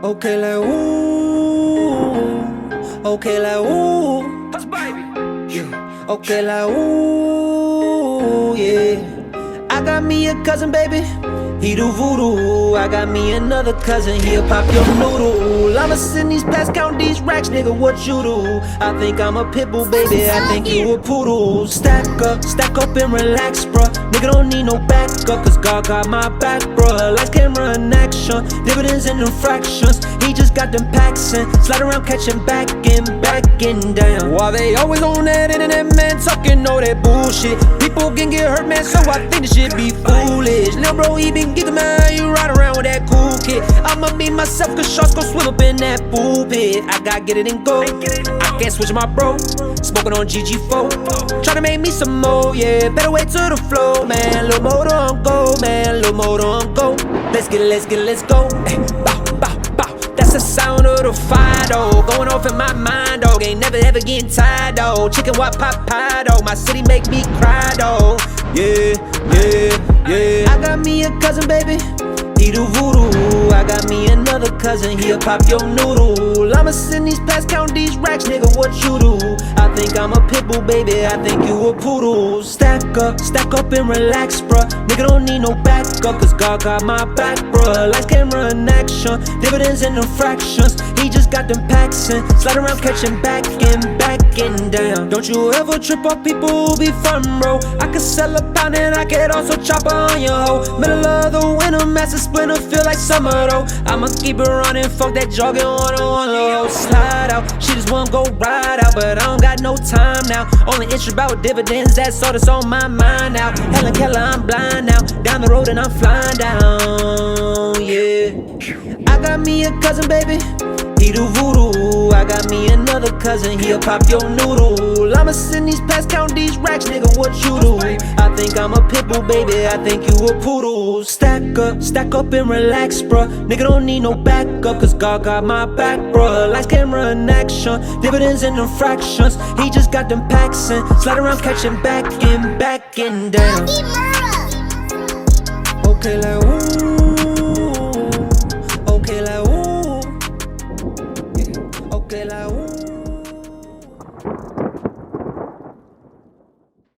Okay, like ooh, okay, like ooh, Huss, baby. yeah. Okay, like ooh, yeah. I got me a cousin, baby. He do voodoo. I got me another cousin, he'll pop your noodle. I'ma send these packs, count these racks, nigga, what you do? I think I'm a pit bull, baby, I think you a poodle. Stack up and relax, bruh. Nigga don't need no backup, cause God got my back, bruh. Lights, camera, and action, dividends and infractions. He just got them packs in, slide around catching back and down. While they always on that internet, man, talking all that bullshit. People can get hurt, man, so I think this shit be foolish. Lil' bro, he been geeking, man, you ride around with that cool kid. I'ma be myself, cause sharks gon' swim up in that pool pit. I got get it and go, I can't switch my bro. Smoking on GG4, tryna make me some more, yeah. Better wait to the flow, man. Little motor on go, man, little motor on go. Let's get it, let's go. Ay, bow, bow, bow. That's the sound of the fire, though. Going off in my mind, dog. Ain't never ever getting tired, though. Chicken what pot pie, though. My city make me cry, though. Yeah. I got me a cousin, baby. He do voodoo. I got me another cousin, he'll pop your noodle. I'ma send these packs, count these racks, nigga, what you do? I think I'm a pit bull, baby, I think you a poodle. Stack up and relax, bruh. Nigga don't need no backup, cause God got my back, bruh. Lights, camera, and action, dividends and infractions. He just got them packs in, slide around catching back and down. Don't you ever trip off people who be front row. I could sell a pound and I could also chop on your hoe. Middle of the winter, massive splinter, feel like summer though. I'ma keep it running, fuck that jogging on low. Slide out, she just wanna go ride out, but I don't got no time now. Only issue about dividends, that's all that's on my mind now. Helen Keller, I'm blind now. Down the road and I'm flying down, yeah. I got me a cousin, baby. He do voodoo. I got me another cousin, he'll pop your noodle. I'ma send these packs, count these racks, nigga, what you do? I think I'm a pit bull, baby, I think you a poodle. Stack up and relax, bruh. Nigga don't need no backup, cause God got my back, bruh. Lights, camera, and action, dividends and infractions. He just got them packs in, slide around catching back and down. Okay, like ooh.